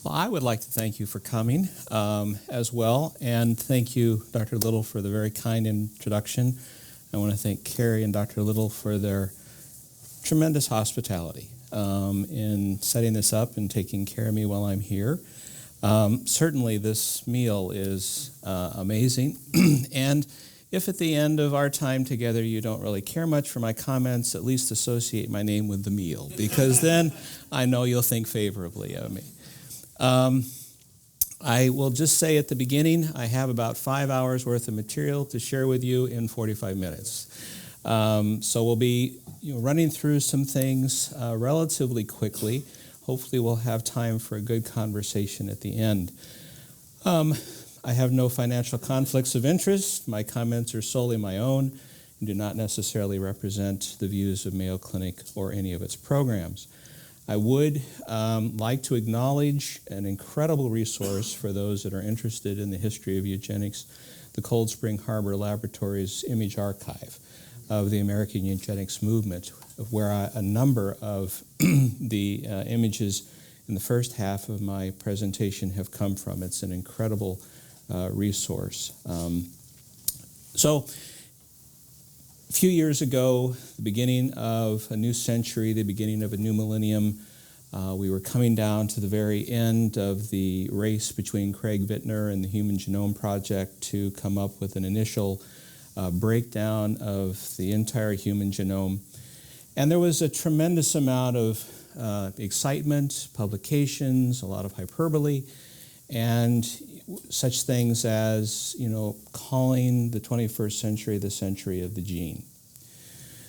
Well, I would like to thank you for coming as well, and thank you, Dr. Little, for the very kind introduction. I want to thank Carrie and Dr. Little for their tremendous hospitality in setting this up and taking care of me while I'm here. Certainly this meal is amazing, and if at the end of our time together you don't really care much for my comments, at least associate my name with the meal, because then I know you'll think favorably of me. I will just say at the beginning, I have about 5 hours worth of material to share with you in 45 minutes. So we'll be running through some things relatively quickly. Hopefully we'll have time for a good conversation at the end. I have no financial conflicts of interest. My comments are solely my own and do not necessarily represent the views of Mayo Clinic or any of its programs. I would like to acknowledge an incredible resource for those that are interested in the history of eugenics, the Cold Spring Harbor Laboratories Image Archive of the American Eugenics Movement, where a number of the images in the first half of my presentation have come from. It's an incredible resource. So a few years ago, the beginning of a new century, the beginning of a new millennium, we were coming down to the very end of the race between Craig Vintner and the Human Genome Project to come up with an initial breakdown of the entire human genome. And there was a tremendous amount of excitement, publications, a lot of hyperbole, and such things as, calling the 21st century the century of the gene.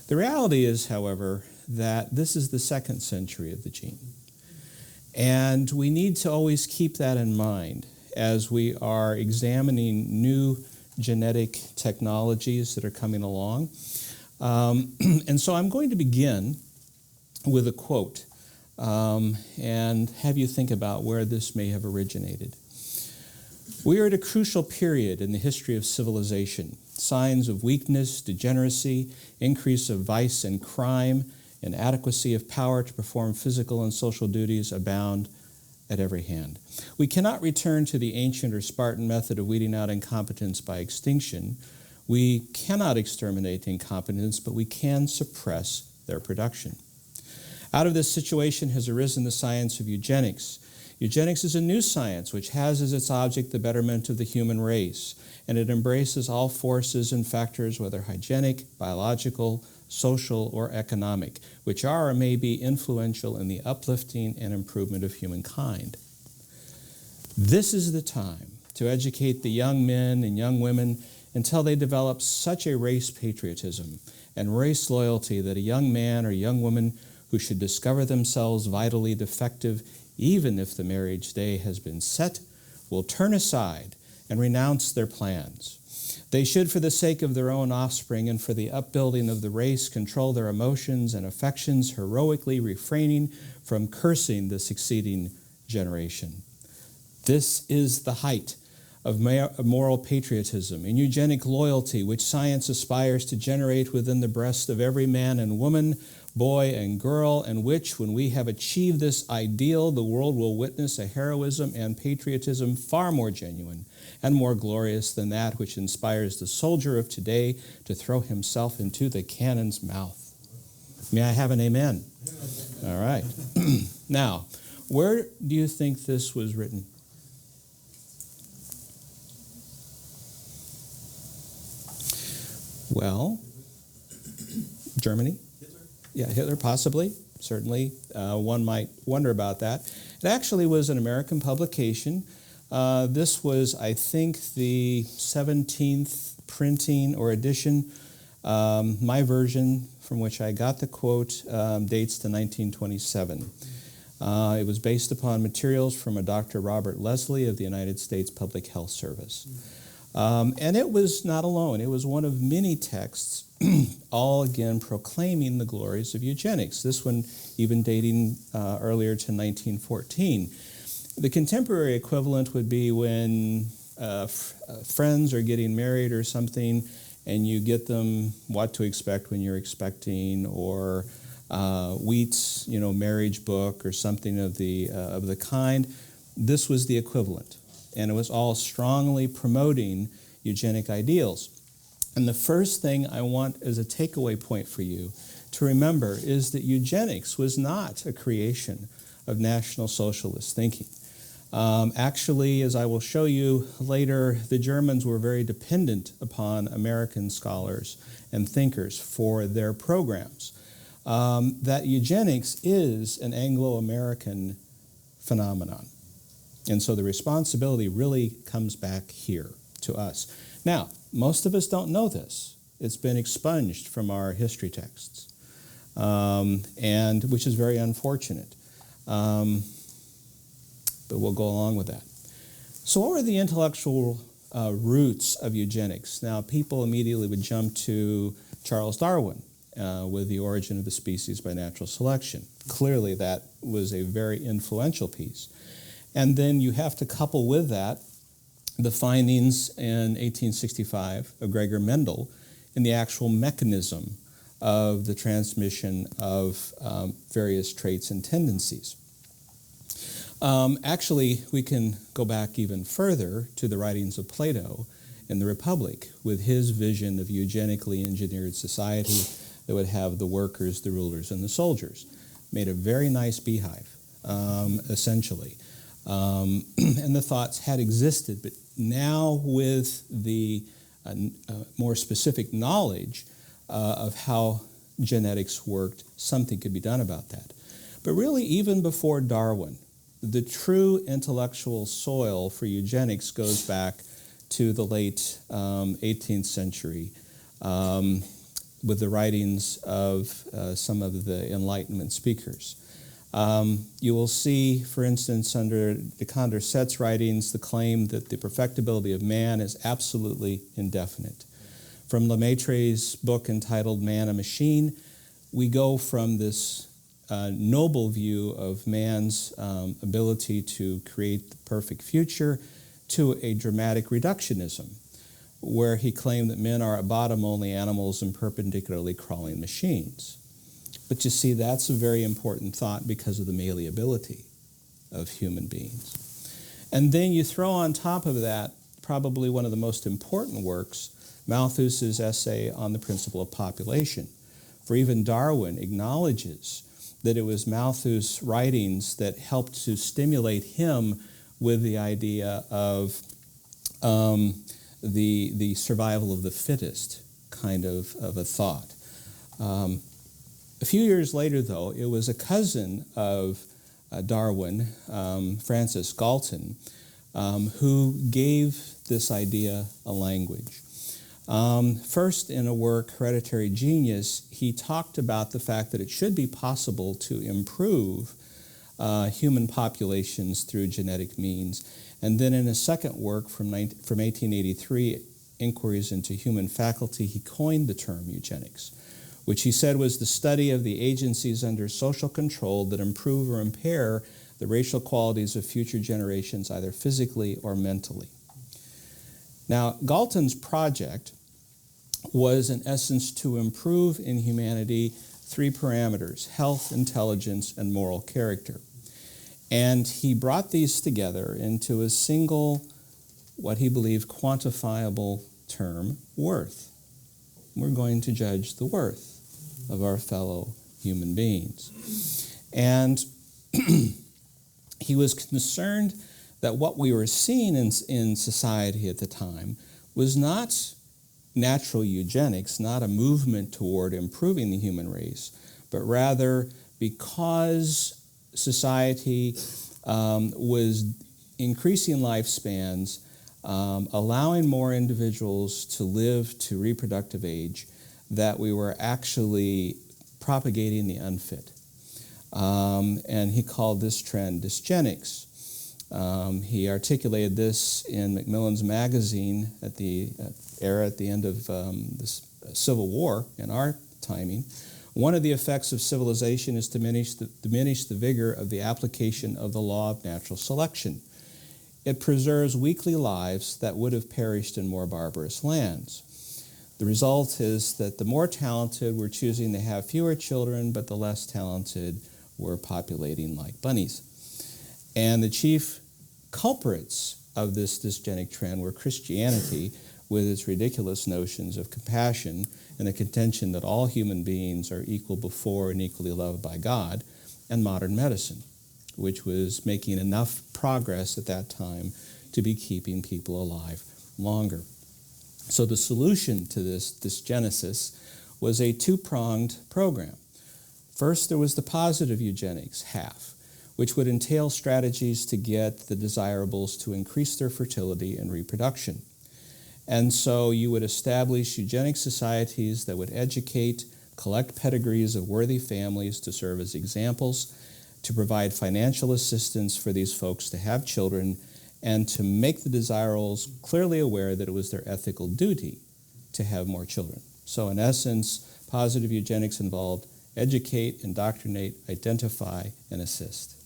The reality is, however, that this is the second century of the gene. And we need to always keep that in mind as we are examining new genetic technologies that are coming along. And so I'm going to begin with a quote and have you think about where this may have originated. We are at a crucial period in the history of civilization. Signs of weakness, degeneracy, increase of vice and crime, inadequacy of power to perform physical and social duties abound at every hand. We cannot return to the ancient or Spartan method of weeding out incompetence by extinction. We cannot exterminate incompetence, but we can suppress their production. Out of this situation has arisen the science of eugenics. Eugenics is a new science which has as its object the betterment of the human race, and it embraces all forces and factors, whether hygienic, biological, social, or economic, which are or may be influential in the uplifting and improvement of humankind. This is the time to educate the young men and young women until they develop such a race patriotism and race loyalty that a young man or young woman who should discover themselves vitally defective, even if the marriage day has been set, will turn aside and renounce their plans. They should, for the sake of their own offspring and for the upbuilding of the race, control their emotions and affections, heroically refraining from cursing the succeeding generation. This is the height of moral patriotism and eugenic loyalty, which science aspires to generate within the breast of every man and woman, boy and girl, and which, when we have achieved this ideal, the world will witness a heroism and patriotism far more genuine and more glorious than that which inspires the soldier of today to throw himself into the cannon's mouth. May I have an amen? All right. Now, where do you think this was written? Well, Germany? Yeah, Hitler, possibly. Certainly, one might wonder about that. It actually was an American publication. This was, I think, the 17th printing or edition. My version, from which I got the quote, dates to 1927. It was based upon materials from a Dr. Robert Leslie of the United States Public Health Service. And it was not alone. It was one of many texts, all again proclaiming the glories of eugenics, this one even dating earlier to 1914. The contemporary equivalent would be when friends are getting married or something, and you get them what to expect when you're expecting, or Wheat's marriage book or something of the kind. this was the equivalent. And it was all strongly promoting eugenic ideals. And the first thing I want as a takeaway point for you to remember is that eugenics was not a creation of National Socialist thinking. Actually, as I will show you later, the Germans were very dependent upon American scholars and thinkers for their programs. That eugenics is an Anglo-American phenomenon. And so the responsibility really comes back here to us. Now, most of us don't know this. It's been expunged from our history texts, and which is very unfortunate. But we'll go along with that. So what were the intellectual roots of eugenics? Now, people immediately would jump to Charles Darwin with The Origin of the Species by Natural Selection. Clearly, that was a very influential piece. And then you have to couple with that the findings in 1865 of Gregor Mendel in the actual mechanism of the transmission of various traits and tendencies. Actually, we can go back even further to the writings of Plato in the Republic with his vision of eugenically engineered society that would have the workers, the rulers, and the soldiers. Made a very nice beehive, essentially. And the thoughts had existed, but now with the more specific knowledge of how genetics worked, something could be done about that. But really, even before Darwin, the true intellectual soil for eugenics goes back to the late 18th century with the writings of some of the Enlightenment speakers. You will see, for instance, under de Condorcet's writings, the claim that the perfectibility of man is absolutely indefinite. From Lemaitre's book entitled Man a Machine, we go from this noble view of man's ability to create the perfect future to a dramatic reductionism, where he claimed that men are at bottom only animals and perpendicularly crawling machines. But you see, that's a very important thought because of the malleability of human beings. And then you throw on top of that probably one of the most important works, Malthus's essay on the principle of population. For even Darwin acknowledges that it was Malthus' writings that helped to stimulate him with the idea of the survival of the fittest kind of a thought. A few years later, though, it was a cousin of Darwin, Francis Galton, who gave this idea a language. First, in a work, Hereditary Genius, he talked about the fact that it should be possible to improve human populations through genetic means. And then in a second work from 1883, Inquiries into Human Faculty, he coined the term eugenics, which he said was the study of the agencies under social control that improve or impair the racial qualities of future generations, either physically or mentally. Now, Galton's project was, in essence, to improve in humanity three parameters: health, intelligence, and moral character. And he brought these together into a single, what he believed, quantifiable term, worth. We're going to judge the worth of our fellow human beings. And he was concerned that what we were seeing in society at the time was not natural eugenics, not a movement toward improving the human race, but rather because society was increasing lifespans, allowing more individuals to live to reproductive age, that we were actually propagating the unfit. And he called this trend dysgenics. He articulated this in Macmillan's magazine at the era at the end of the Civil War in our timing. One of the effects of civilization is to diminish the vigor of the application of the law of natural selection. It preserves weakly lives that would have perished in more barbarous lands. The result is that the more talented were choosing to have fewer children, but the less talented were populating like bunnies. And the chief culprits of this dysgenic trend were Christianity, with its ridiculous notions of compassion and the contention that all human beings are equal before and equally loved by God, and modern medicine, which was making enough progress at that time to be keeping people alive longer. So the solution to this dysgenesis was a two-pronged program. First, there was the positive eugenics half, which would entail strategies to get the desirables to increase their fertility and reproduction. And so you would establish eugenic societies that would educate, collect pedigrees of worthy families to serve as examples, to provide financial assistance for these folks to have children, and to make the desirables clearly aware that it was their ethical duty to have more children. So in essence, positive eugenics involved educate, indoctrinate, identify, and assist.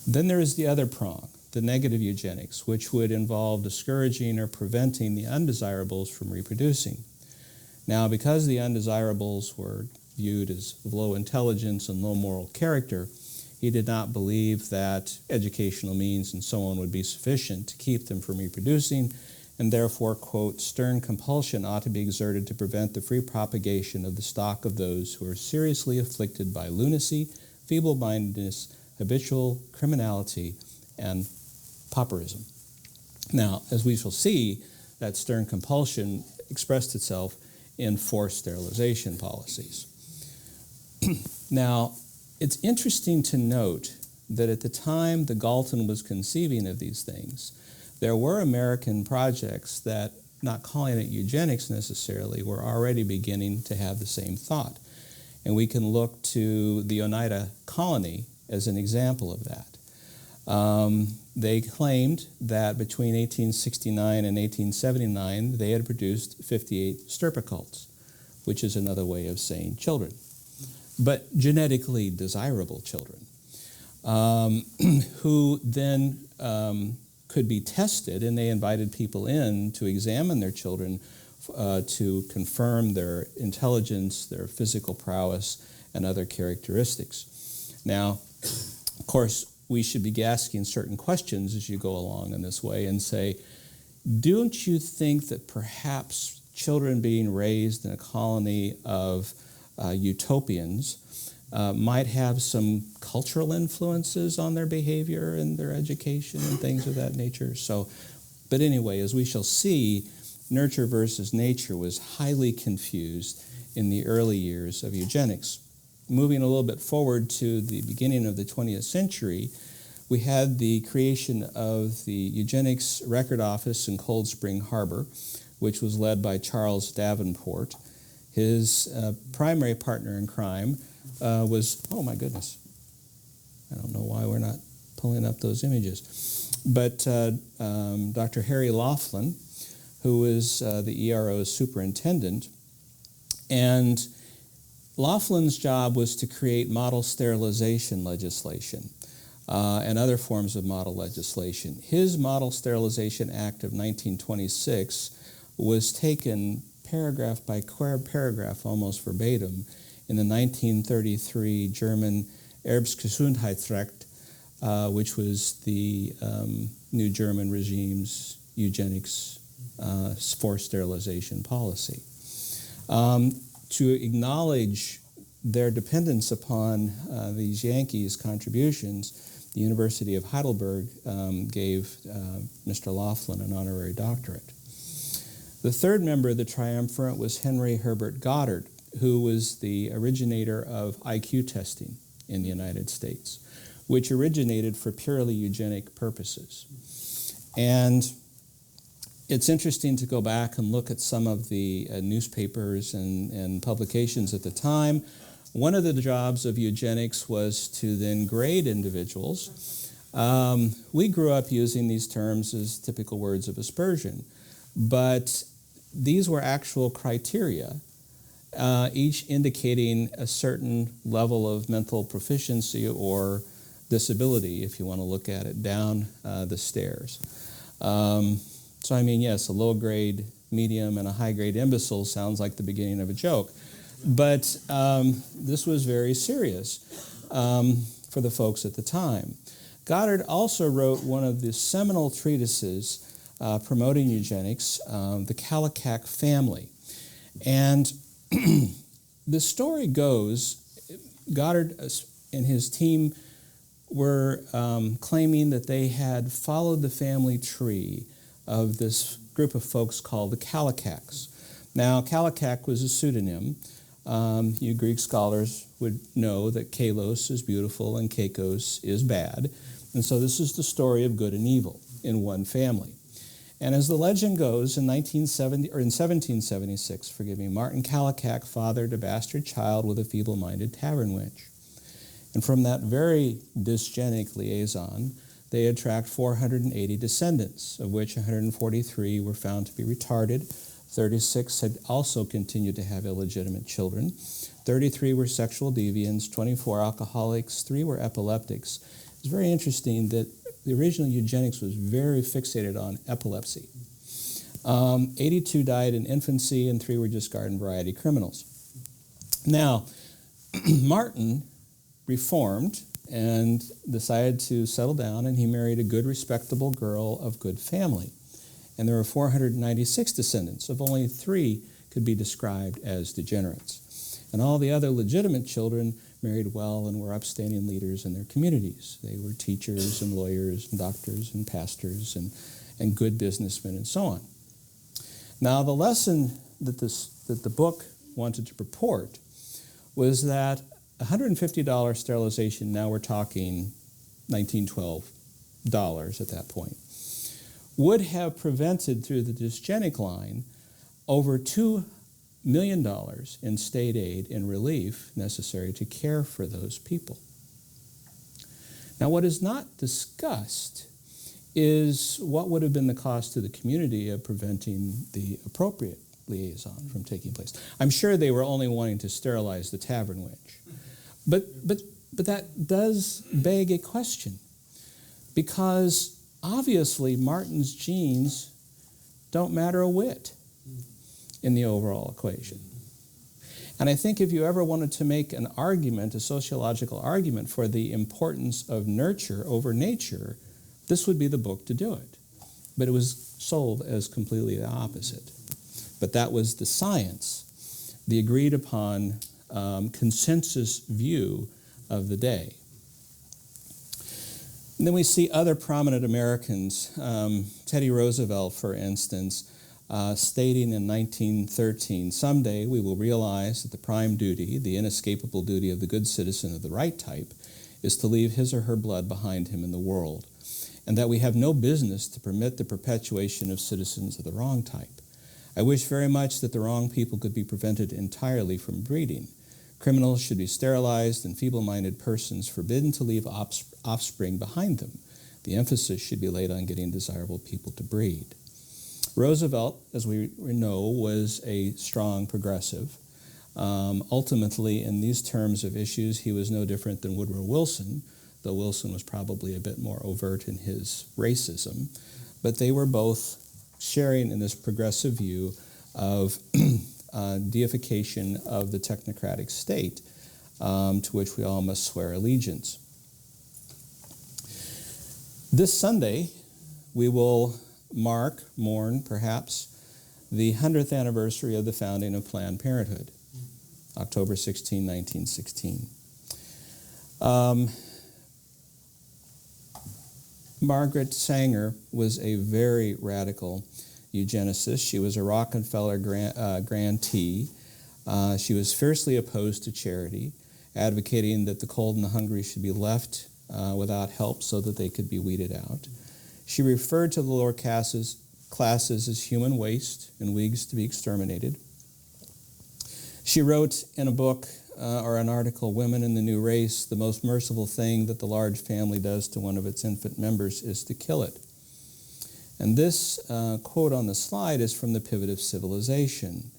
Then there is the other prong, the negative eugenics, which would involve discouraging or preventing the undesirables from reproducing. Now, because the undesirables were viewed as of low intelligence and low moral character, he did not believe that educational means and so on would be sufficient to keep them from reproducing, and therefore, quote, stern compulsion ought to be exerted to prevent the free propagation of the stock of those who are seriously afflicted by lunacy, feeble-mindedness, habitual criminality, and pauperism. Now, as we shall see, that stern compulsion expressed itself in forced sterilization policies. Now, it's interesting to note that at the time the Galton was conceiving of these things, there were American projects that, not calling it eugenics necessarily, were already beginning to have the same thought. And we can look to the Oneida colony as an example of that. They claimed that between 1869 and 1879, they had produced 58 sterpicults, which is another way of saying children, but genetically desirable children, who then could be tested, and they invited people in to examine their children to confirm their intelligence, their physical prowess, and other characteristics. Now, of course, we should be asking certain questions as you go along in this way and say, don't you think that perhaps children being raised in a colony of utopians might have some cultural influences on their behavior and their education and things of that nature? So, but anyway, as we shall see, nurture versus nature was highly confused in the early years of eugenics. Moving a little bit forward to the beginning of the 20th century, we had the creation of the Eugenics Record Office in Cold Spring Harbor, which was led by Charles Davenport. His primary partner in crime was, oh my goodness, I don't know why we're not pulling up those images, but Dr. Harry Laughlin, who was the ERO's superintendent, and Laughlin's job was to create model sterilization legislation and other forms of model legislation. His Model Sterilization Act of 1926 was taken paragraph by paragraph, almost verbatim, in the 1933 German Erbsgesundheitsrecht, which was the new German regime's eugenics forced sterilization policy. To acknowledge their dependence upon these Yankees' contributions, the University of Heidelberg gave Mr. Laughlin an honorary doctorate. The third member of the triumvirate was Henry Herbert Goddard, who was the originator of IQ testing in the United States, which originated for purely eugenic purposes. And it's interesting to go back and look at some of the newspapers and publications at the time. One of the jobs of eugenics was to then grade individuals. We grew up using these terms as typical words of aspersion, but these were actual criteria, each indicating a certain level of mental proficiency or disability, if you want to look at it, down the stairs. So I mean, yes, a low-grade, medium, and a high-grade imbecile sounds like the beginning of a joke. But this was very serious for the folks at the time. Goddard also wrote one of the seminal treatises promoting eugenics, The Kallikak Family. And the story goes, Goddard and his team were claiming that they had followed the family tree of this group of folks called the Kallikaks. Now, Kallikak was a pseudonym. You Greek scholars would know that Kalos is beautiful and Kakos is bad. And so this is the story of good and evil in one family. And as the legend goes, in 1776, Martin Kallikak fathered a bastard child with a feeble-minded tavern wench. And from that very dysgenic liaison, they attract 480 descendants, of which 143 were found to be retarded. 36 had also continued to have illegitimate children. 33 were sexual deviants, 24 alcoholics, 3 were epileptics. It's very interesting that the original eugenics was very fixated on epilepsy. 82 died in infancy, and 3 were just garden variety criminals. Now, Martin reformed and decided to settle down, and he married a good, respectable girl of good family. And there were 496 descendants, of only 3 could be described as degenerates. And all the other legitimate children married well and were upstanding leaders in their communities. They were teachers and lawyers and doctors and pastors and good businessmen and so on. Now, the lesson that the book wanted to purport was that $150 sterilization, now we're talking $1912 at that point, would have prevented, through the dysgenic line, over $2 million in state aid and relief necessary to care for those people. Now, what is not discussed is what would have been the cost to the community of preventing the appropriate liaison from taking place. I'm sure they were only wanting to sterilize the tavern wench. But that does beg a question, because obviously Martin's genes don't matter a whit in the overall equation. And I think if you ever wanted to make an argument, a sociological argument for the importance of nurture over nature, this would be the book to do it. But it was sold as completely the opposite. But that was the science, the agreed upon consensus view of the day. And then we see other prominent Americans, Teddy Roosevelt, for instance, stating in 1913, "Someday we will realize that the prime duty, the inescapable duty of the good citizen of the right type, is to leave his or her blood behind him in the world, and that we have no business to permit the perpetuation of citizens of the wrong type. I wish very much that the wrong people could be prevented entirely from breeding. Criminals should be sterilized and feeble-minded persons forbidden to leave offspring behind them. The emphasis should be laid on getting desirable people to breed." Roosevelt, as we know, was a strong progressive. Ultimately, in these terms of issues, he was no different than Woodrow Wilson, though Wilson was probably a bit more overt in his racism. But they were both sharing in this progressive view of deification of the technocratic state, to which we all must swear allegiance. This Sunday, we will mourn perhaps, the 100th anniversary of the founding of Planned Parenthood, October 16, 1916. Margaret Sanger was a very radical eugenicist. She was a Rockefeller grantee. She was fiercely opposed to charity, advocating that the cold and the hungry should be left without help so that they could be weeded out. She referred to the lower classes as human waste and Whigs to be exterminated. She wrote in a book or an article, "Women in the New Race, the most merciful thing that the large family does to one of its infant members is to kill it." And this quote on the slide is from The Pivot of Civilization.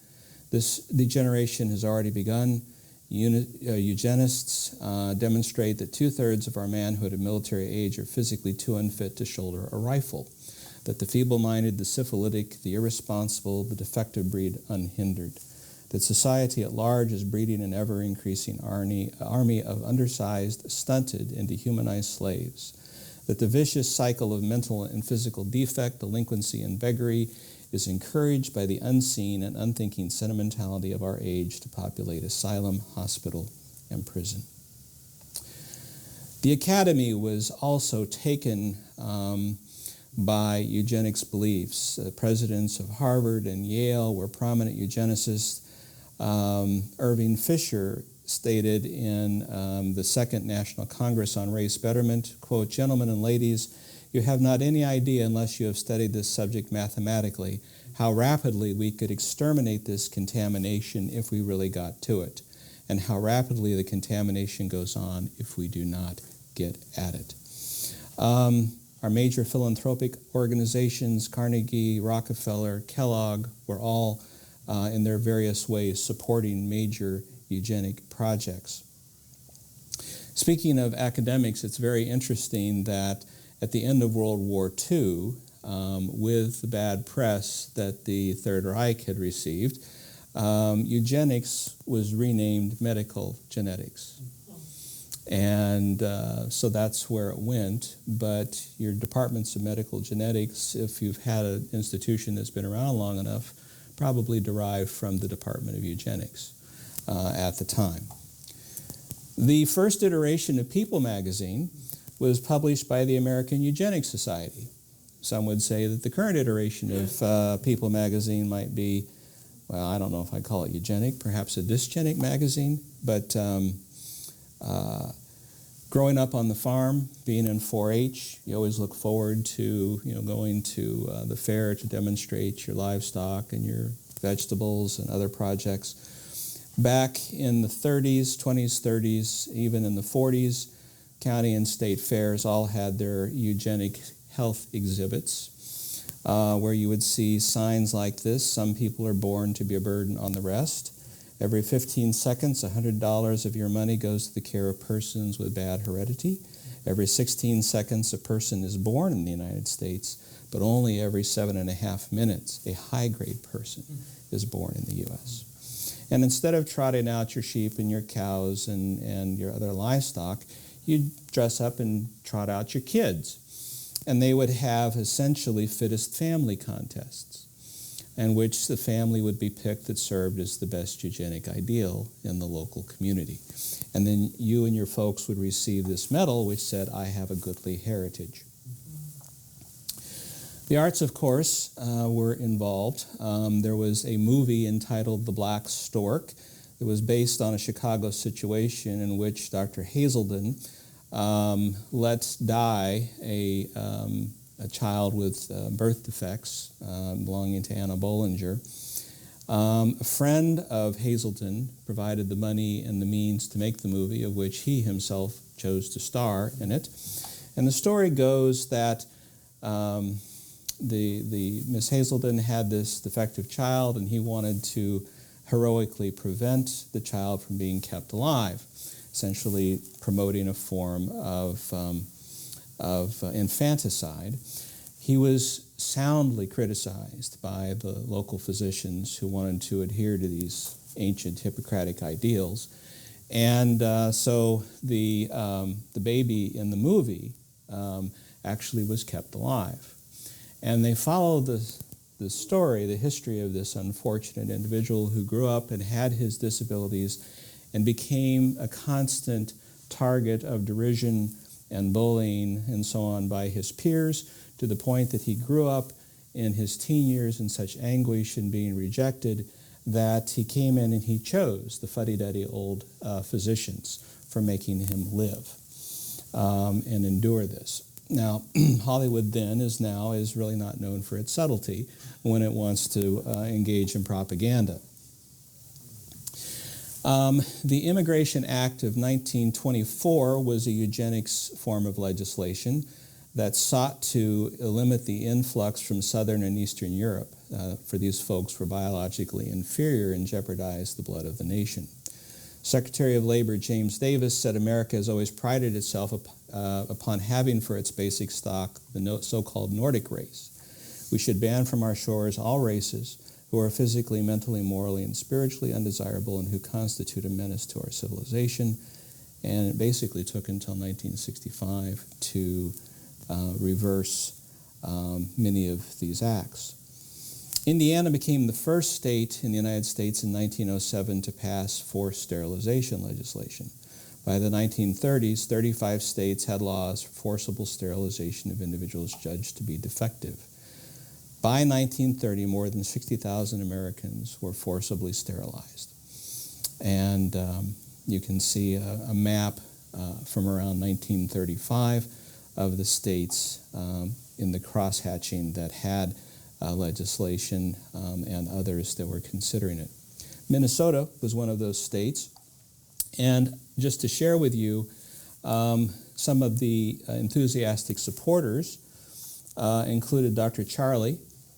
This degeneration has already begun. Eugenists demonstrate that 2/3 of our manhood of military age are physically too unfit to shoulder a rifle, that the feeble-minded, the syphilitic, the irresponsible, the defective breed unhindered, that society at large is breeding an ever-increasing army of undersized, stunted, and dehumanized slaves, that the vicious cycle of mental and physical defect, delinquency, and beggary is encouraged by the unseen and unthinking sentimentality of our age to populate asylum, hospital, and prison. The academy was also taken by eugenics beliefs. The presidents of Harvard and Yale were prominent eugenicists. Irving Fisher stated in the Second National Congress on Race Betterment, quote, "Gentlemen and ladies, you have not any idea, unless you have studied this subject mathematically, how rapidly we could exterminate this contamination if we really got to it, and how rapidly the contamination goes on if we do not get at it." Our major philanthropic organizations, Carnegie, Rockefeller, Kellogg, were all in their various ways supporting major eugenic projects. Speaking of academics, it's very interesting that at the end of World War II, with the bad press that the Third Reich had received, eugenics was renamed medical genetics. And so that's where it went. But your departments of medical genetics, if you've had an institution that's been around long enough, probably derived from the Department of Eugenics at the time. The first iteration of People magazine was published by the American Eugenics Society. Some would say that the current iteration of People magazine might be, well, I don't know if I'd call it eugenic, perhaps a dysgenic magazine, but growing up on the farm, being in 4-H, you always look forward to going to the fair to demonstrate your livestock and your vegetables and other projects. Back in the 30s, 20s, 30s, even in the 40s, county and state fairs all had their eugenic health exhibits where you would see signs like this: "Some people are born to be a burden on the rest. Every 15 seconds, $100 of your money goes to the care of persons with bad heredity. Every 16 seconds, a person is born in the United States, but only every 7.5 minutes, a high-grade person is born in the U.S." And instead of trotting out your sheep and your cows and your other livestock, you'd dress up and trot out your kids. And they would have essentially fittest family contests, in which the family would be picked that served as the best eugenic ideal in the local community. And then you and your folks would receive this medal which said, "I have a goodly heritage." The arts, of course, were involved. There was a movie entitled The Black Stork. It was based on a Chicago situation in which Dr. Hazelden let die a child with birth defects belonging to Anna Bollinger. A friend of Hazelden provided the money and the means to make the movie, of which he himself chose to star in it. And the story goes that the Miss Hazelden had this defective child, and he wanted to heroically prevent the child from being kept alive, essentially promoting a form of infanticide. He was soundly criticized by the local physicians who wanted to adhere to these ancient Hippocratic ideals. And so the baby in the movie actually was kept alive. And they follow the story, the history of this unfortunate individual who grew up and had his disabilities and became a constant target of derision and bullying and so on by his peers, to the point that he grew up in his teen years in such anguish and being rejected that he came in and he chose the fuddy-duddy old physicians for making him live and endure this. Now, Hollywood then is really not known for its subtlety when it wants to engage in propaganda. The Immigration Act of 1924 was a eugenics form of legislation that sought to limit the influx from Southern and Eastern Europe, for these folks were biologically inferior and jeopardized the blood of the nation. Secretary of Labor James Davis said America has always prided itself upon having for its basic stock the so-called Nordic race. We should ban from our shores all races who are physically, mentally, morally, and spiritually undesirable and who constitute a menace to our civilization. And it basically took until 1965 to reverse many of these acts. Indiana became the first state in the United States in 1907 to pass forced sterilization legislation. By the 1930s, 35 states had laws for forcible sterilization of individuals judged to be defective. By 1930, more than 60,000 Americans were forcibly sterilized. And you can see a map from around 1935 of the states in the crosshatching that had legislation and others that were considering it. Minnesota was one of those states. And just to share with you, some of the enthusiastic supporters included Dr. Charlie,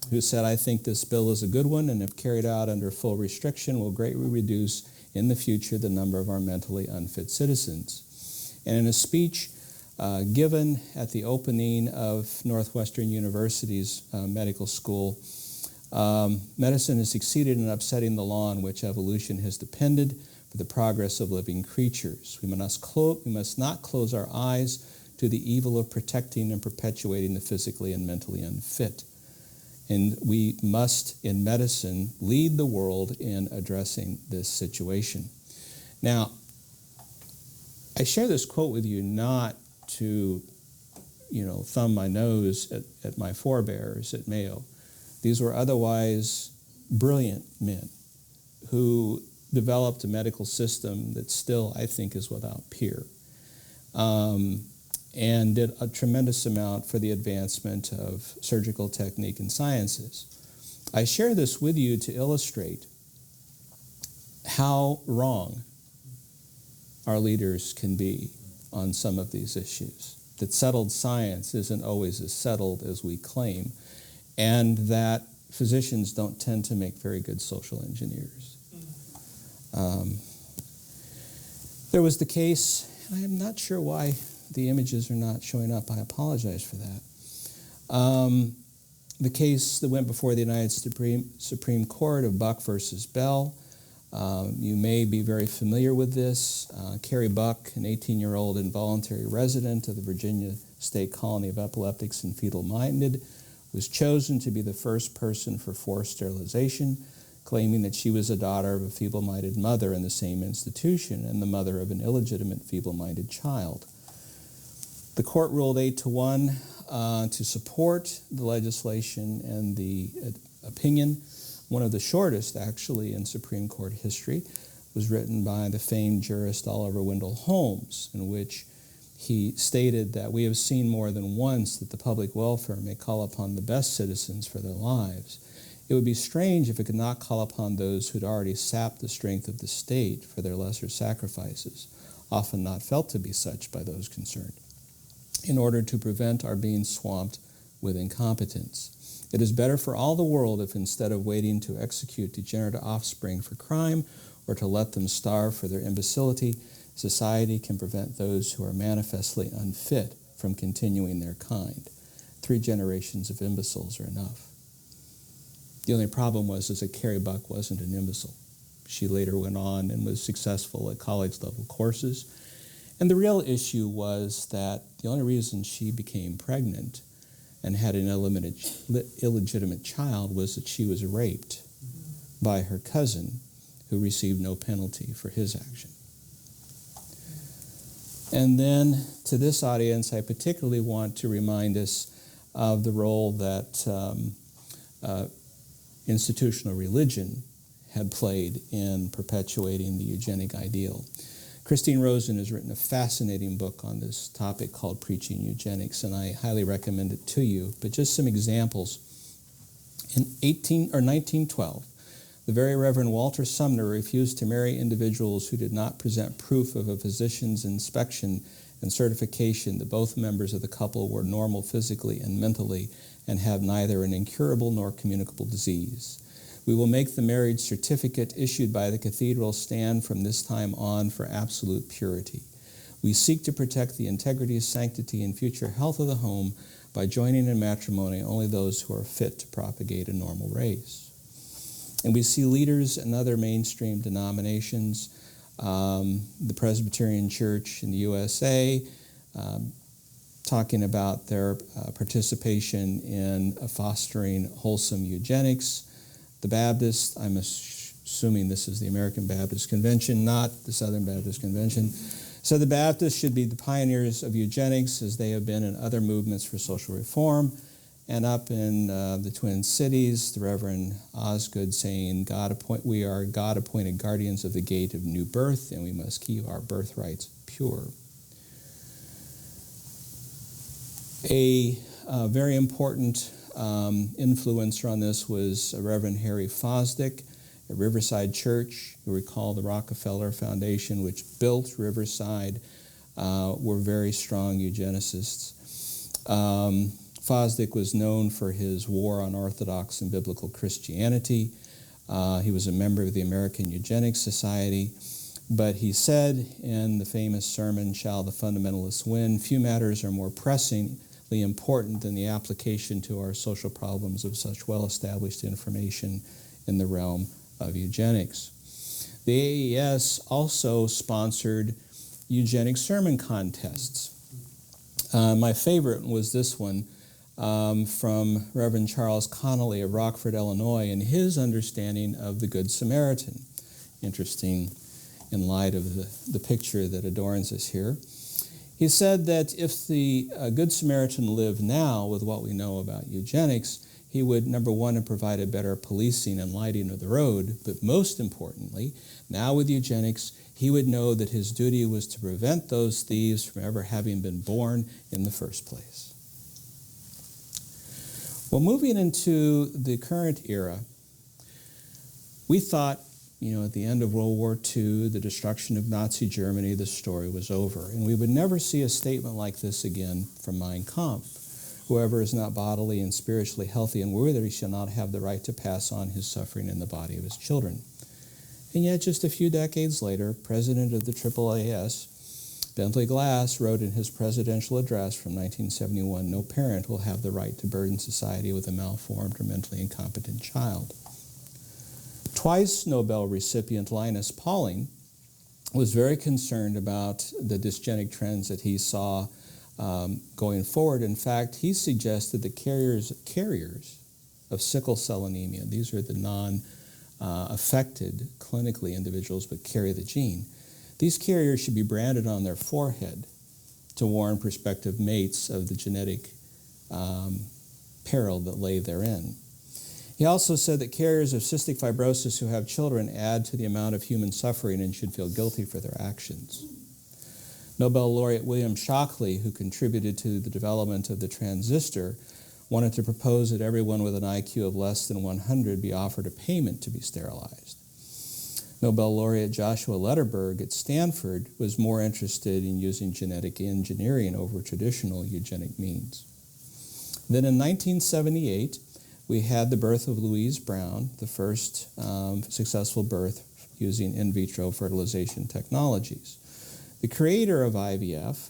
who said, "I think this bill is a good one, and if carried out under full restriction will greatly reduce in the future the number of our mentally unfit citizens." And in a speech given at the opening of Northwestern University's medical school, medicine has succeeded in upsetting the law on which evolution has depended for the progress of living creatures. We must not close our eyes to the evil of protecting and perpetuating the physically and mentally unfit. And we must, in medicine, lead the world in addressing this situation. Now, I share this quote with you not to, thumb my nose at my forebears at Mayo. These were otherwise brilliant men who developed a medical system that still, I think, is without peer, and did a tremendous amount for the advancement of surgical technique and sciences. I share this with you to illustrate how wrong our leaders can be on some of these issues, that settled science isn't always as settled as we claim, and that physicians don't tend to make very good social engineers. There was the case, and I am not sure why the images are not showing up. I apologize for that. The case that went before the United Supreme Court of Buck versus Bell. You may be very familiar with this. Carrie Buck, an 18-year-old involuntary resident of the Virginia State Colony of Epileptics and Feeble-Minded, was chosen to be the first person for forced sterilization, claiming that she was a daughter of a feeble-minded mother in the same institution and the mother of an illegitimate feeble-minded child. The court ruled 8-1 to support the legislation and the opinion. One of the shortest, actually, in Supreme Court history was written by the famed jurist Oliver Wendell Holmes, in which he stated that we have seen more than once that the public welfare may call upon the best citizens for their lives. It would be strange if it could not call upon those who had already sapped the strength of the state for their lesser sacrifices, often not felt to be such by those concerned, in order to prevent our being swamped with incompetence. It is better for all the world if, instead of waiting to execute degenerate offspring for crime or to let them starve for their imbecility, society can prevent those who are manifestly unfit from continuing their kind. 3 generations of imbeciles are enough. The only problem was that Carrie Buck wasn't an imbecile. She later went on and was successful at college-level courses. And the real issue was that the only reason she became pregnant and had an illegitimate child was that she was raped by her cousin, who received no penalty for his action. And then to this audience, I particularly want to remind us of the role that institutional religion had played in perpetuating the eugenic ideal. Christine Rosen has written a fascinating book on this topic called Preaching Eugenics, and I highly recommend it to you. But just some examples. In 1912, the very Reverend Walter Sumner refused to marry individuals who did not present proof of a physician's inspection and certification that both members of the couple were normal physically and mentally and have neither an incurable nor communicable disease. We will make the marriage certificate issued by the cathedral stand from this time on for absolute purity. We seek to protect the integrity, sanctity, and future health of the home by joining in matrimony only those who are fit to propagate a normal race. And we see leaders in other mainstream denominations, the Presbyterian Church in the USA, talking about their participation in fostering wholesome eugenics. The Baptists, I'm assuming this is the American Baptist Convention, not the Southern Baptist Convention, said the Baptists should be the pioneers of eugenics as they have been in other movements for social reform. And up in the Twin Cities, the Reverend Osgood saying, we are God-appointed guardians of the gate of new birth, and we must keep our birthrights pure. A very important influencer on this was Reverend Harry Fosdick at Riverside Church. You recall the Rockefeller Foundation, which built Riverside, were very strong eugenicists. Fosdick was known for his war on Orthodox and biblical Christianity. He was a member of the American Eugenics Society. But he said in the famous sermon, "Shall the Fundamentalists Win?" few matters are more pressingly important than the application to our social problems of such well-established information in the realm of eugenics. The AES also sponsored eugenic sermon contests. My favorite was this one from Reverend Charles Connolly of Rockford, Illinois, and his understanding of the Good Samaritan. Interesting in light of the picture that adorns us here. He said that if the Good Samaritan lived now with what we know about eugenics, he would, number one, have provided better policing and lighting of the road, but most importantly, now with eugenics, he would know that his duty was to prevent those thieves from ever having been born in the first place. Well, moving into the current era, we thought, at the end of World War II, the destruction of Nazi Germany, the story was over. And we would never see a statement like this again from Mein Kampf. Whoever is not bodily and spiritually healthy and worthy shall not have the right to pass on his suffering in the body of his children. And yet, just a few decades later, President of the AAAS, Bentley Glass, wrote in his presidential address from 1971, "No parent will have the right to burden society with a malformed or mentally incompetent child." Twice Nobel recipient Linus Pauling was very concerned about the dysgenic trends that he saw going forward. In fact, he suggested that carriers of sickle cell anemia, these are the non-affected clinically individuals but carry the gene, these carriers should be branded on their forehead to warn prospective mates of the genetic peril that lay therein. He also said that carriers of cystic fibrosis who have children add to the amount of human suffering and should feel guilty for their actions. Nobel laureate William Shockley, who contributed to the development of the transistor, wanted to propose that everyone with an IQ of less than 100 be offered a payment to be sterilized. Nobel laureate Joshua Lederberg at Stanford was more interested in using genetic engineering over traditional eugenic means. Then in 1978, we had the birth of Louise Brown, the first successful birth using in vitro fertilization technologies. The creator of IVF,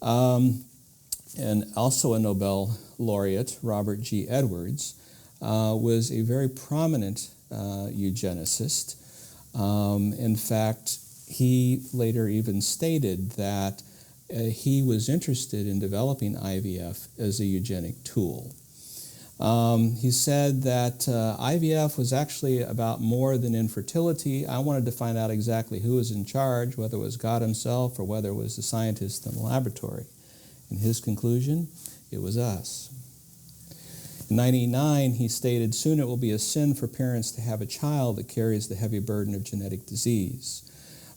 and also a Nobel laureate, Robert G. Edwards, was a very prominent eugenicist. In fact, he later even stated that he was interested in developing IVF as a eugenic tool. He said that IVF was actually about more than infertility. I wanted to find out exactly who was in charge, whether it was God himself or whether it was the scientists in the laboratory. In his conclusion, it was us. In 1999, he stated, "Soon it will be a sin for parents to have a child that carries the heavy burden of genetic disease.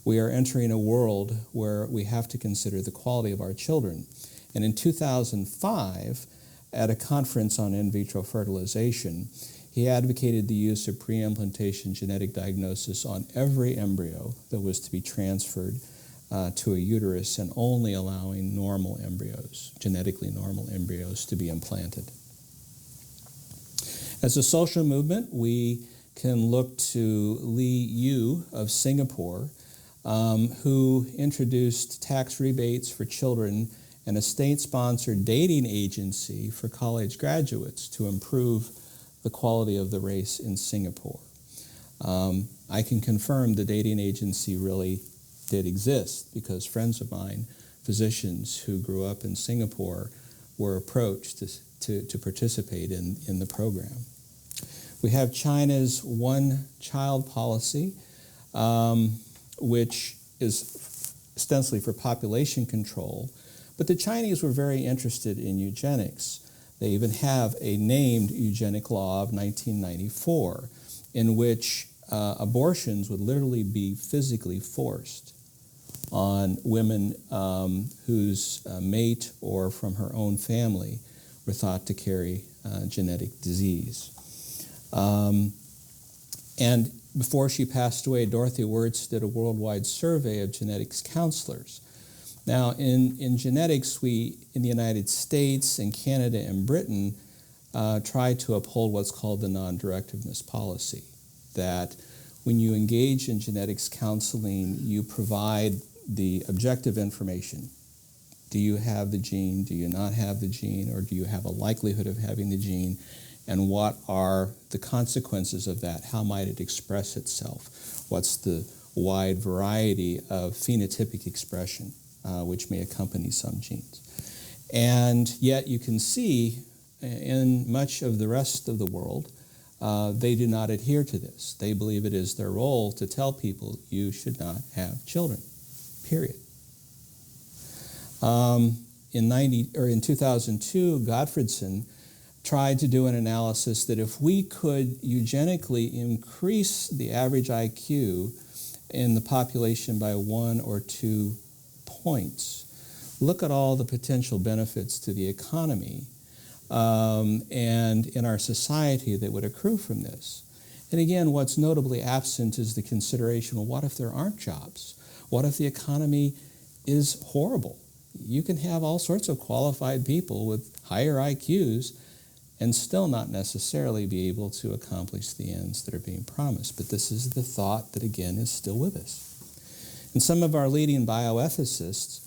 We are entering a world where we have to consider the quality of our children." And in 2005, at a conference on in vitro fertilization, he advocated the use of pre-implantation genetic diagnosis on every embryo that was to be transferred to a uterus and only allowing normal embryos, genetically normal embryos, to be implanted. As a social movement, we can look to Lee Yu of Singapore, who introduced tax rebates for children and a state-sponsored dating agency for college graduates to improve the quality of the race in Singapore. I can confirm the dating agency really did exist because friends of mine physicians who grew up in Singapore were approached to participate in the program. We have China's one-child policy, which is ostensibly for population control, but the Chinese were very interested in eugenics. They even have a named eugenic law of 1994 in which abortions would literally be physically forced on women whose mate or from her own family were thought to carry genetic disease. And before she passed away, Dorothy Wirtz did a worldwide survey of genetics counselors. Now, in genetics, we, in the United States and Canada and Britain, try to uphold what's called the non-directiveness policy, that when you engage in genetics counseling, you provide the objective information. Do you have the gene? Do you not have the gene? Or do you have a likelihood of having the gene? And what are the consequences of that? How might it express itself? What's the wide variety of phenotypic expression which may accompany some genes? And yet you can see in much of the rest of the world, they do not adhere to this. They believe it is their role to tell people you should not have children, period. In 2002, Goddardson tried to do an analysis that if we could eugenically increase the average IQ in the population by 1 or 2 points, look at all the potential benefits to the economy and in our society that would accrue from this. And again, what's notably absent is the consideration, well, what if there aren't jobs? What if the economy is horrible? You can have all sorts of qualified people with higher IQs and still not necessarily be able to accomplish the ends that are being promised. But this is the thought that, again, is still with us. And some of our leading bioethicists,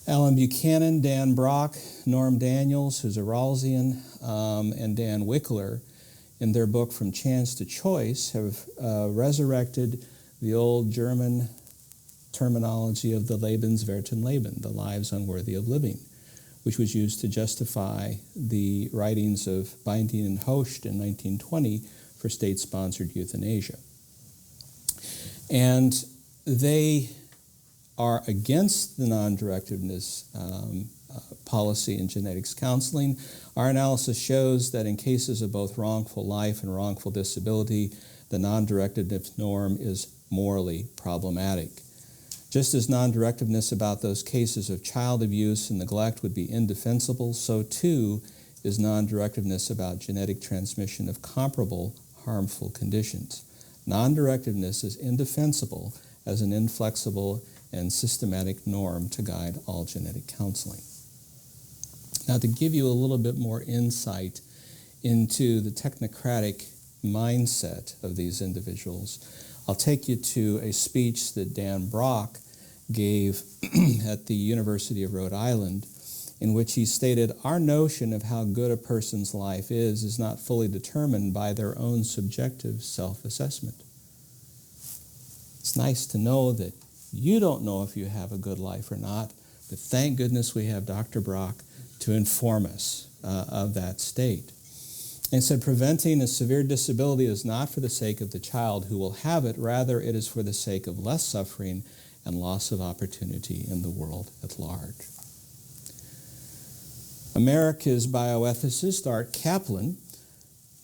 Alan Buchanan, Dan Brock, Norm Daniels, who's a Rawlsian, and Dan Wickler, in their book From Chance to Choice, have resurrected the old German terminology of the Lebenswerten Leben, the lives unworthy of living, which was used to justify the writings of Binding and Host in 1920 for state-sponsored euthanasia. And they are against the non-directiveness policy in genetics counseling. Our analysis shows that in cases of both wrongful life and wrongful disability, the non-directiveness norm is morally problematic. Just as non-directiveness about those cases of child abuse and neglect would be indefensible, so too is non-directiveness about genetic transmission of comparable harmful conditions. Non-directiveness is indefensible as an inflexible and systematic norm to guide all genetic counseling. Now, to give you a little bit more insight into the technocratic mindset of these individuals, I'll take you to a speech that Dan Brock gave at the University of Rhode Island, in which he stated, "Our notion of how good a person's life is not fully determined by their own subjective self-assessment." It's nice to know that you don't know if you have a good life or not, but thank goodness we have Dr. Brock to inform us of that state. And said, preventing a severe disability is not for the sake of the child who will have it, rather it is for the sake of less suffering and loss of opportunity in the world at large. America's bioethicist Art Kaplan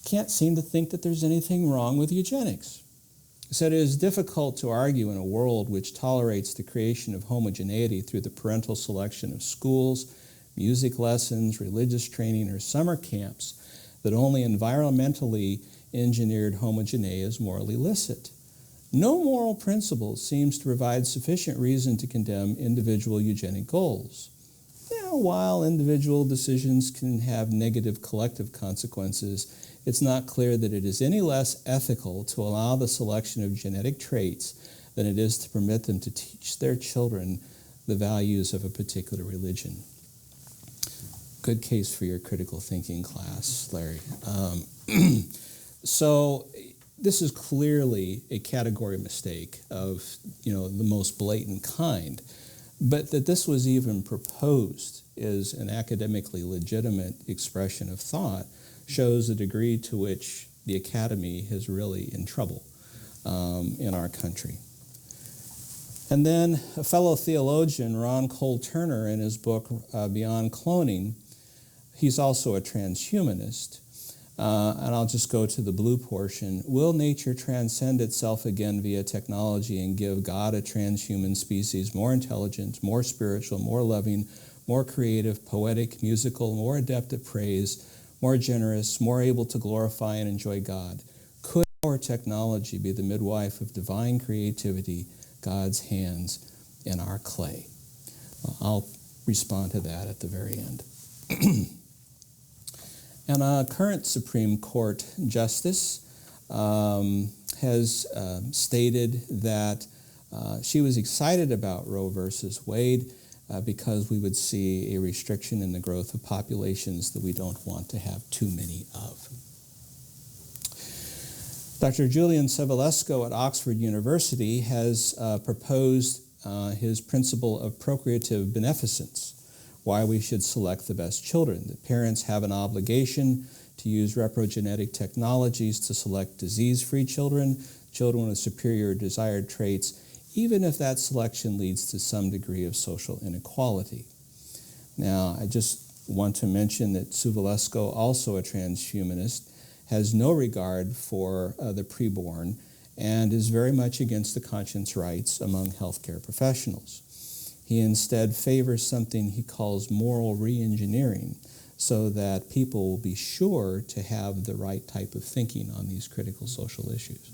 can't seem to think that there's anything wrong with eugenics. He said it is difficult to argue in a world which tolerates the creation of homogeneity through the parental selection of schools, music lessons, religious training, or summer camps that only environmentally engineered homogeneity is morally licit. No moral principle seems to provide sufficient reason to condemn individual eugenic goals. Now, while individual decisions can have negative collective consequences, it's not clear that it is any less ethical to allow the selection of genetic traits than it is to permit them to teach their children the values of a particular religion. Good case for your critical thinking class, Larry. So this is clearly a category mistake of the most blatant kind. But that this was even proposed as an academically legitimate expression of thought shows the degree to which the academy is really in trouble in our country. And then a fellow theologian, Ron Cole Turner, in his book Beyond Cloning, he's also a transhumanist. And I'll just go to the blue portion. Will nature transcend itself again via technology and give God a transhuman species more intelligent, more spiritual, more loving, more creative, poetic, musical, more adept at praise, more generous, more able to glorify and enjoy God? Could our technology be the midwife of divine creativity, God's hands in our clay? Well, I'll respond to that at the very end. And a current Supreme Court justice has stated that she was excited about Roe versus Wade because we would see a restriction in the growth of populations that we don't want to have too many of. Dr. Julian Savulescu at Oxford University has proposed his principle of procreative beneficence, why we should select the best children. That parents have an obligation to use reprogenetic technologies to select disease-free children, children with superior desired traits, even if that selection leads to some degree of social inequality. Now, I just want to mention that Savulescu, also a transhumanist, has no regard for the preborn and is very much against the conscience rights among healthcare professionals. He instead favors something he calls moral re-engineering so that people will be sure to have the right type of thinking on these critical social issues.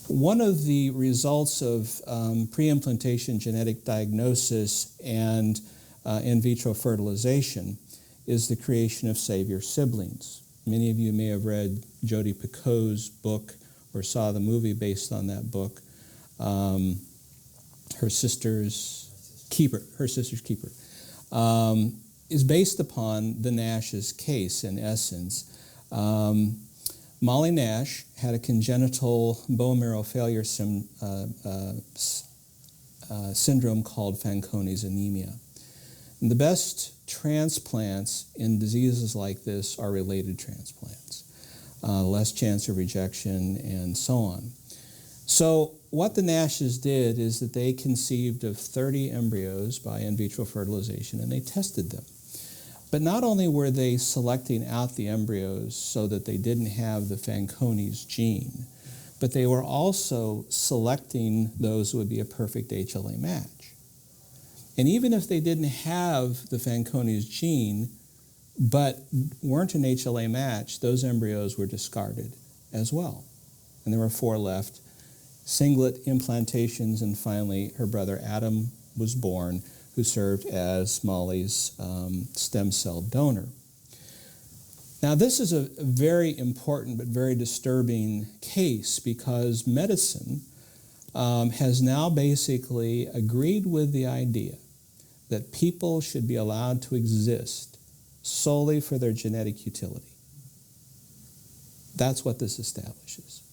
One of the results of pre-implantation genetic diagnosis and in vitro fertilization is the creation of savior siblings. Many of you may have read Jodi Picoult's book or saw the movie based on that book. Her Sister's Keeper, is based upon the Nash's case in essence. Molly Nash had a congenital bone marrow failure syndrome called Fanconi's anemia. And the best transplants in diseases like this are related transplants, less chance of rejection and so on. So what the Nashes did is that they conceived of 30 embryos by in vitro fertilization and they tested them. But not only were they selecting out the embryos so that they didn't have the Fanconi's gene, but they were also selecting those who would be a perfect HLA match. And even if they didn't have the Fanconi's gene, but weren't an HLA match, those embryos were discarded as well. And there were 4 left. Singlet implantations, and finally her brother Adam was born, who served as Molly's stem cell donor. Now this is a very important but very disturbing case because medicine has now basically agreed with the idea that people should be allowed to exist solely for their genetic utility. That's what this establishes.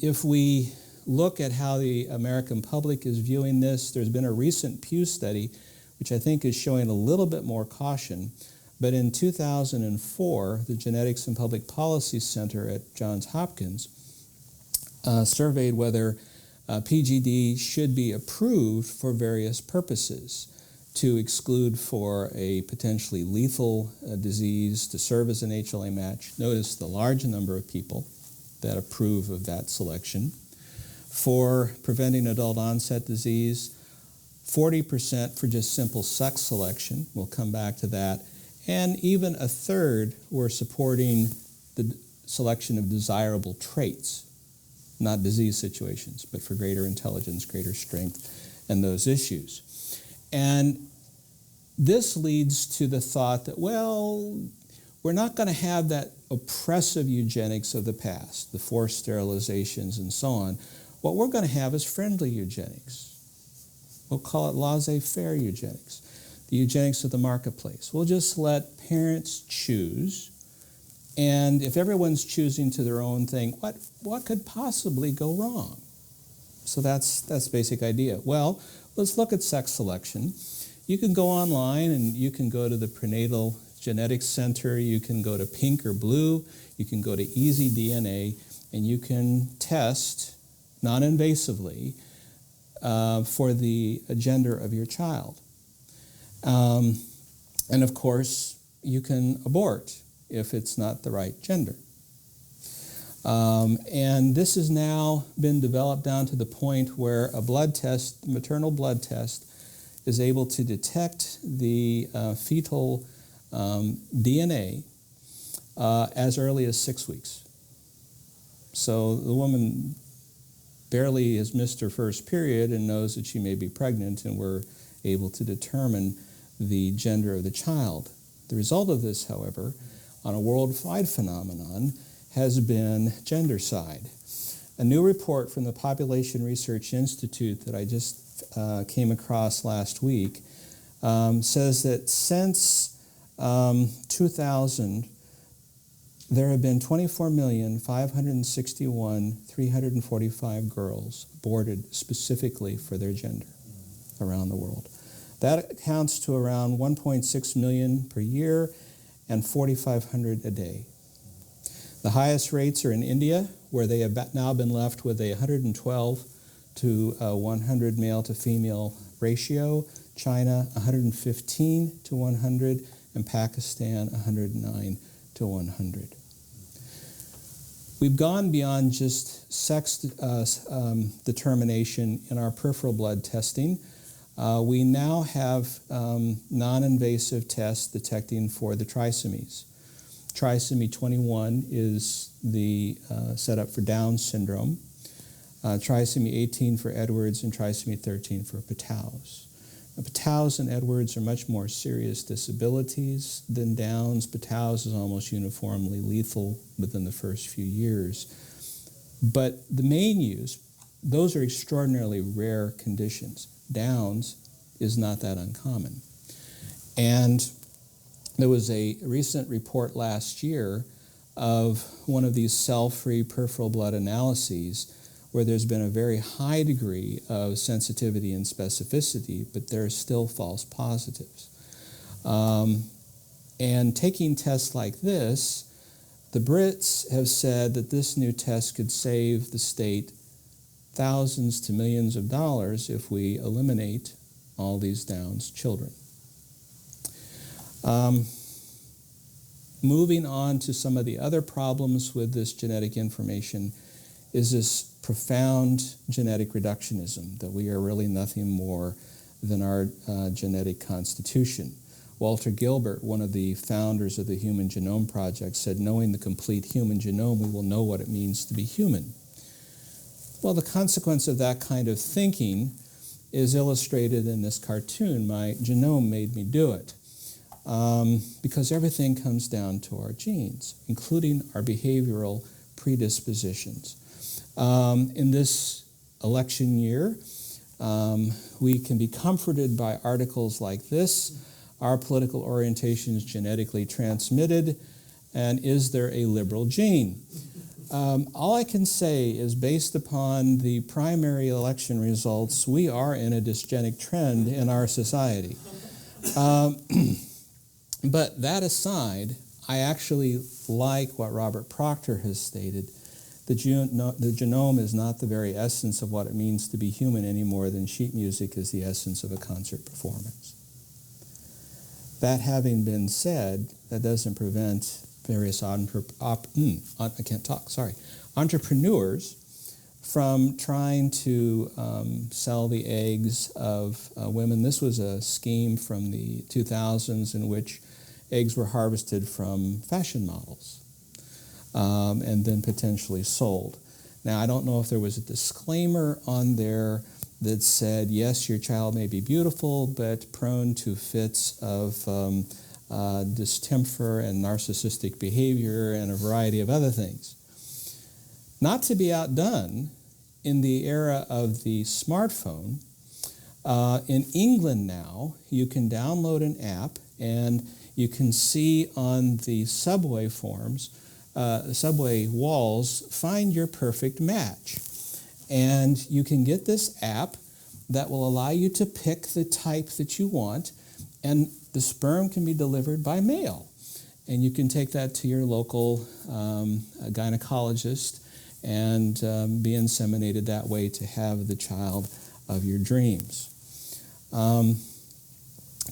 If we look at how the American public is viewing this, there's been a recent Pew study which I think is showing a little bit more caution, but in 2004, the Genetics and Public Policy Center at Johns Hopkins surveyed whether PGD should be approved for various purposes, to exclude for a potentially lethal disease, to serve as an HLA match. Notice the large number of people that approve of that selection. For preventing adult onset disease, 40% for just simple sex selection, we'll come back to that, and even a third were supporting the selection of desirable traits, not disease situations, but for greater intelligence, greater strength, and those issues. And this leads to the thought that, well, we're not going to have that oppressive eugenics of the past, the forced sterilizations and so on. What we're going to have is friendly eugenics. We'll call it laissez-faire eugenics, the eugenics of the marketplace. We'll just let parents choose, and if everyone's choosing to their own thing, what could possibly go wrong? So that's the basic idea. Well, let's look at sex selection. You can go online and you can go to the Prenatal Genetics Center, you can go to Pink or Blue, you can go to Easy DNA, and you can test non-invasively for the gender of your child. And of course, you can abort if it's not the right gender. And this has now been developed down to the point where a blood test, maternal blood test, is able to detect the fetal DNA as early as 6 weeks. So the woman barely has missed her first period and knows that she may be pregnant, and we're able to determine the gender of the child. The result of this, however, on a worldwide phenomenon, has been gendercide. A new report from the Population Research Institute that I just came across last week says that since 2000, there have been 24,561,345 girls aborted specifically for their gender around the world. That accounts to around 1.6 million per year and 4,500 a day. The highest rates are in India, where they have now been left with a 112 to 100 male to female ratio, China 115 to 100, and Pakistan 109 to 100. We've gone beyond just sex determination in our peripheral blood testing. We now have non-invasive tests detecting for the trisomies. Trisomy 21 is the setup for Down syndrome, trisomy 18 for Edwards, and trisomy 13 for Patau's. Patau's and Edwards are much more serious disabilities than Down's. Patau's is almost uniformly lethal within the first few years. But the main use, those are extraordinarily rare conditions. Down's is not that uncommon. And there was a recent report last year of one of these cell-free peripheral blood analyses where there's been a very high degree of sensitivity and specificity, but there are still false positives. And taking tests like this, the Brits have said that this new test could save the state thousands to millions of dollars if we eliminate all these Down's children. Moving on to some of the other problems with this genetic information is this profound genetic reductionism, that we are really nothing more than our genetic constitution. Walter Gilbert, one of the founders of the Human Genome Project, said, knowing the complete human genome, we will know what it means to be human. Well, the consequence of that kind of thinking is illustrated in this cartoon. My genome made me do it. Because everything comes down to our genes, including our behavioral predispositions. In this election year, we can be comforted by articles like this: are political orientations genetically transmitted, and is there a liberal gene? All I can say is, based upon the primary election results, we are in a dysgenic trend in our society. But that aside, I actually like what Robert Proctor has stated. The genome is not the very essence of what it means to be human any more than sheet music is the essence of a concert performance. That having been said, that doesn't prevent various entrepreneurs from trying to sell the eggs of women. This was a scheme from the 2000s in which eggs were harvested from fashion models and then potentially sold. Now, I don't know if there was a disclaimer on there that said, yes, your child may be beautiful, but prone to fits of distemper and narcissistic behavior and a variety of other things. Not to be outdone, in the era of the smartphone, in England now, you can download an app and you can see on the subway walls, find your perfect match. And you can get this app that will allow you to pick the type that you want, and the sperm can be delivered by mail. And you can take that to your local gynecologist and be inseminated that way to have the child of your dreams.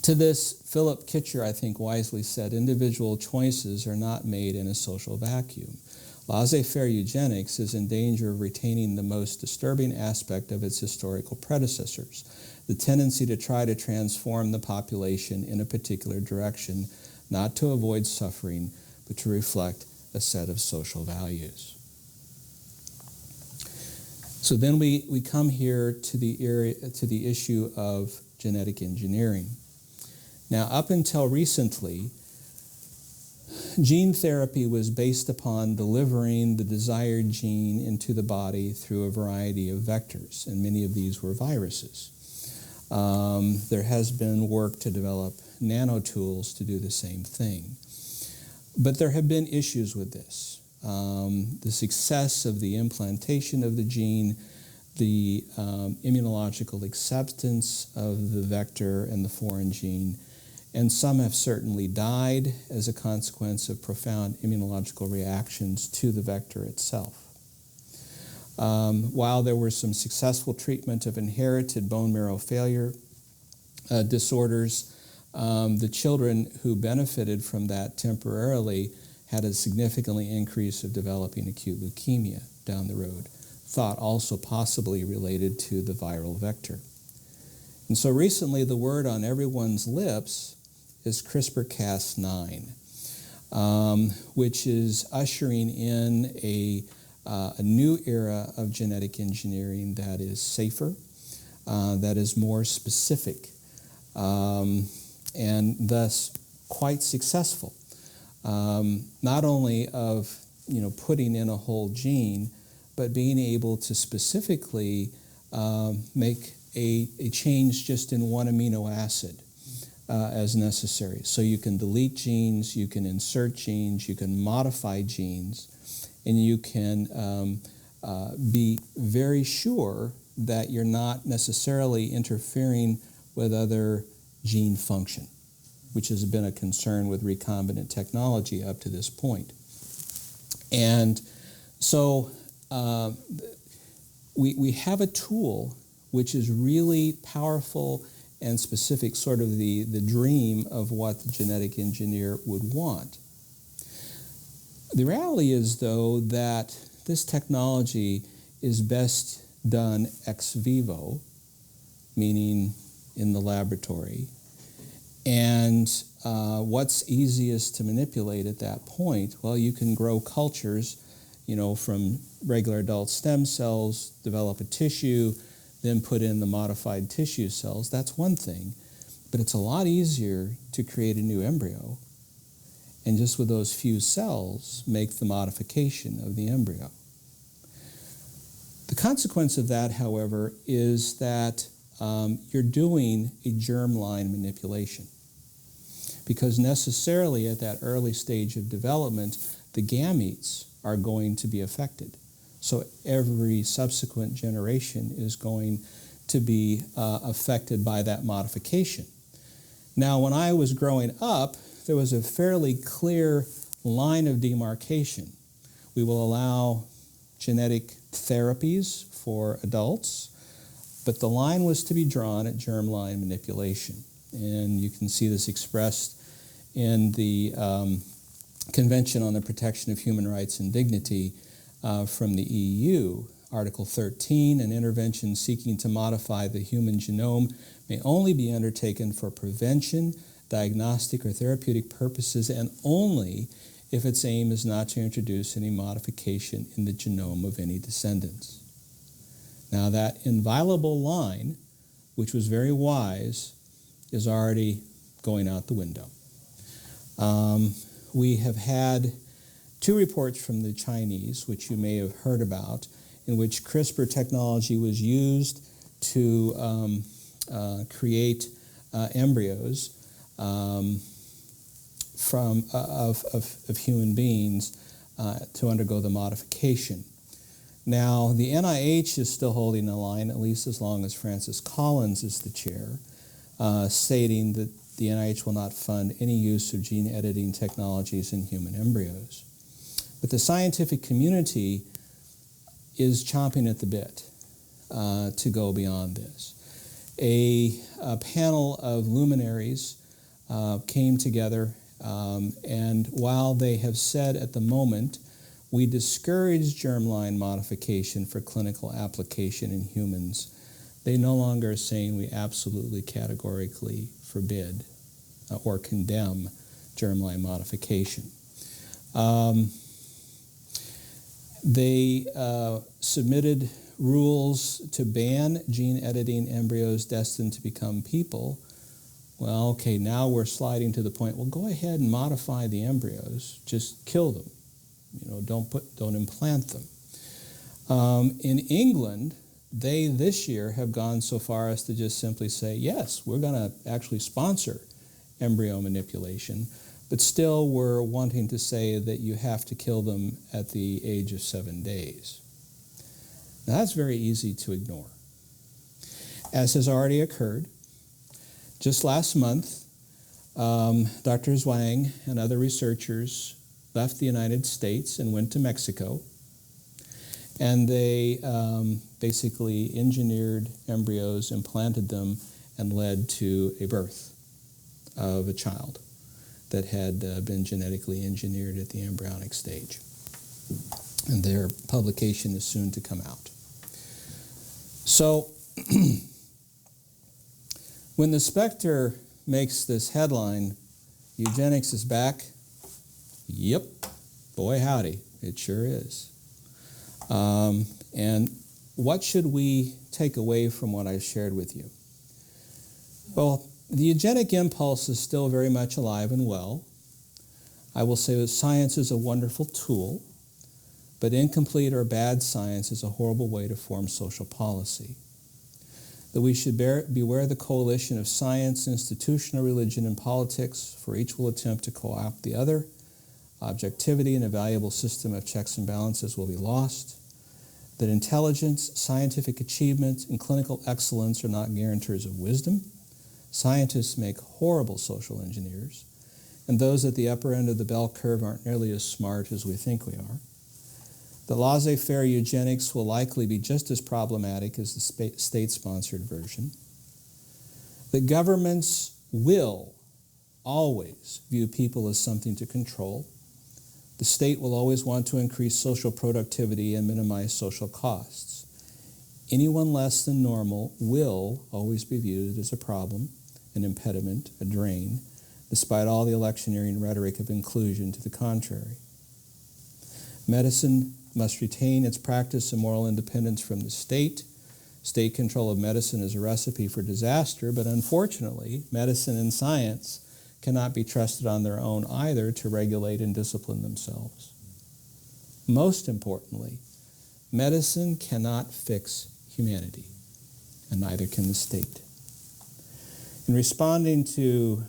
To this, Philip Kitcher, I think, wisely said, individual choices are not made in a social vacuum. Laissez-Faire Eugenics is in danger of retaining the most disturbing aspect of its historical predecessors, the tendency to try to transform the population in a particular direction, not to avoid suffering, but to reflect a set of social values. So then we come here to the issue of genetic engineering. Now, up until recently, gene therapy was based upon delivering the desired gene into the body through a variety of vectors, and many of these were viruses. There has been work to develop nanotools to do the same thing. But there have been issues with this. The success of the implantation of the gene, the immunological acceptance of the vector and the foreign gene, and some have certainly died as a consequence of profound immunological reactions to the vector itself. While there were some successful treatment of inherited bone marrow failure disorders, the children who benefited from that temporarily had a significantly increase of developing acute leukemia down the road, thought also possibly related to the viral vector. And so recently the word on everyone's lips is CRISPR-Cas9, which is ushering in a new era of genetic engineering that is safer, that is more specific, and thus quite successful. Not only of putting in a whole gene, but being able to specifically make a change just in one amino acid as necessary. So you can delete genes, you can insert genes, you can modify genes, and you can be very sure that you're not necessarily interfering with other gene function, which has been a concern with recombinant technology up to this point. And so we have a tool which is really powerful and specific, sort of the dream of what the genetic engineer would want. The reality is, though, that this technology is best done ex vivo, meaning in the laboratory. And what's easiest to manipulate at that point? Well, you can grow cultures, from regular adult stem cells, develop a tissue, then put in the modified tissue cells. That's one thing. But it's a lot easier to create a new embryo and just with those few cells make the modification of the embryo. The consequence of that, however, is that you're doing a germline manipulation, because necessarily at that early stage of development, the gametes are going to be affected. So every subsequent generation is going to be affected by that modification. Now, when I was growing up, there was a fairly clear line of demarcation. We will allow genetic therapies for adults, but the line was to be drawn at germline manipulation. And you can see this expressed in the Convention on the Protection of Human Rights and Dignity from the EU. Article 13, an intervention seeking to modify the human genome may only be undertaken for prevention, diagnostic, or therapeutic purposes, and only if its aim is not to introduce any modification in the genome of any descendants. Now, that inviolable line, which was very wise, is already going out the window. We have had 2 reports from the Chinese, which you may have heard about, in which CRISPR technology was used to create embryos of human beings to undergo the modification. Now, the NIH is still holding the line, at least as long as Francis Collins is the chair, stating that the NIH will not fund any use of gene editing technologies in human embryos. But the scientific community is chomping at the bit to go beyond this. A panel of luminaries came together, and while they have said at the moment, we discourage germline modification for clinical application in humans, they no longer are saying we absolutely categorically forbid or condemn germline modification. They submitted rules to ban gene editing embryos destined to become people. Well, okay, now we're sliding to the point, well, go ahead and modify the embryos, just kill them. Don't implant them. In England, they this year have gone so far as to just simply say, yes, we're going to actually sponsor embryo manipulation, but still we're wanting to say that you have to kill them at the age of 7 days. Now, that's very easy to ignore. As has already occurred, just last month, Dr. Zhuang and other researchers left the United States and went to Mexico, and they basically engineered embryos, implanted them, and led to a birth of a child that had been genetically engineered at the embryonic stage. And their publication is soon to come out. So, when the Spectre makes this headline, eugenics is back, yep, boy howdy, it sure is. And what should we take away from what I shared with you? Well, the eugenic impulse is still very much alive and well. I will say that science is a wonderful tool, but incomplete or bad science is a horrible way to form social policy. That we should beware of the coalition of science, institutional religion, and politics, for each will attempt to co-opt the other. Objectivity and a valuable system of checks and balances will be lost. That intelligence, scientific achievement, and clinical excellence are not guarantors of wisdom. Scientists make horrible social engineers, and those at the upper end of the bell curve aren't nearly as smart as we think we are. The laissez-faire eugenics will likely be just as problematic as the state-sponsored version. That governments will always view people as something to control. The state will always want to increase social productivity and minimize social costs. Anyone less than normal will always be viewed as a problem, an impediment, a drain, despite all the electioneering rhetoric of inclusion to the contrary. Medicine must retain its practice and moral independence from the state. State control of medicine is a recipe for disaster, but unfortunately, medicine and science cannot be trusted on their own either to regulate and discipline themselves. Most importantly, medicine cannot fix humanity, and neither can the state. In responding to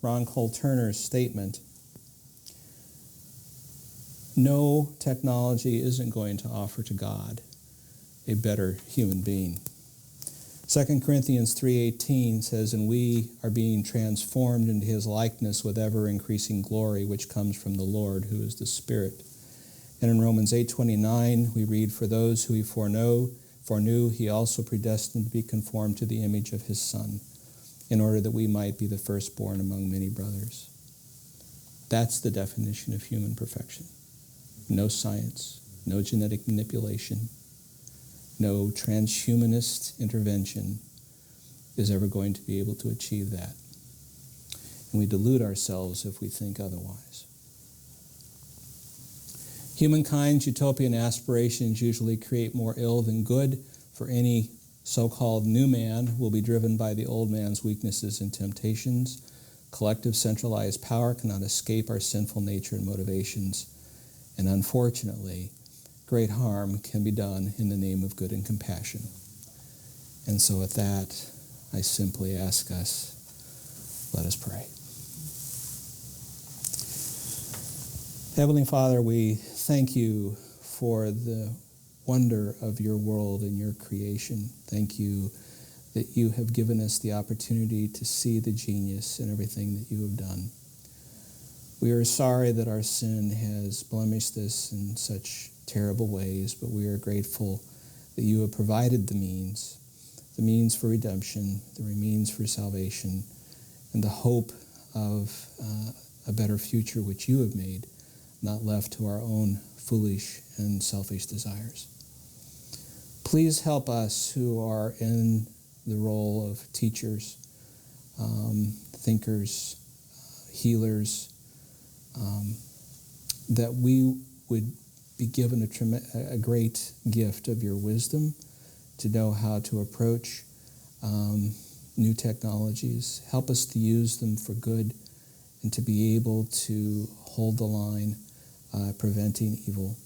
Ron Cole Turner's statement, no technology isn't going to offer to God a better human being. 2 Corinthians 3:18 says, and we are being transformed into his likeness with ever-increasing glory, which comes from the Lord, who is the Spirit. And in Romans 8:29, we read, for those who he foreknew, he also predestined to be conformed to the image of his Son, in order that we might be the firstborn among many brothers. That's the definition of human perfection. No science, no genetic manipulation, no transhumanist intervention is ever going to be able to achieve that. And we delude ourselves if we think otherwise. Humankind's utopian aspirations usually create more ill than good, for any so-called new man will be driven by the old man's weaknesses and temptations. Collective centralized power cannot escape our sinful nature and motivations. And unfortunately, great harm can be done in the name of good and compassion. And so with that, I simply ask us, let us pray. Heavenly Father, we thank you for the wonder of your world and your creation. Thank you that you have given us the opportunity to see the genius in everything that you have done. We are sorry that our sin has blemished this in such terrible ways, but we are grateful that you have provided the means for redemption, the means for salvation, and the hope of a better future which you have made, not left to our own foolish and selfish desires. Please help us who are in the role of teachers, thinkers, healers, that we would be given a great gift of your wisdom to know how to approach new technologies. Help us to use them for good and to be able to hold the line, preventing evil.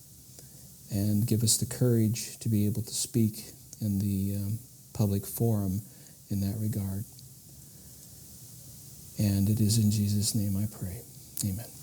And give us the courage to be able to speak in the public forum in that regard. And it is in Jesus' name I pray. Amen.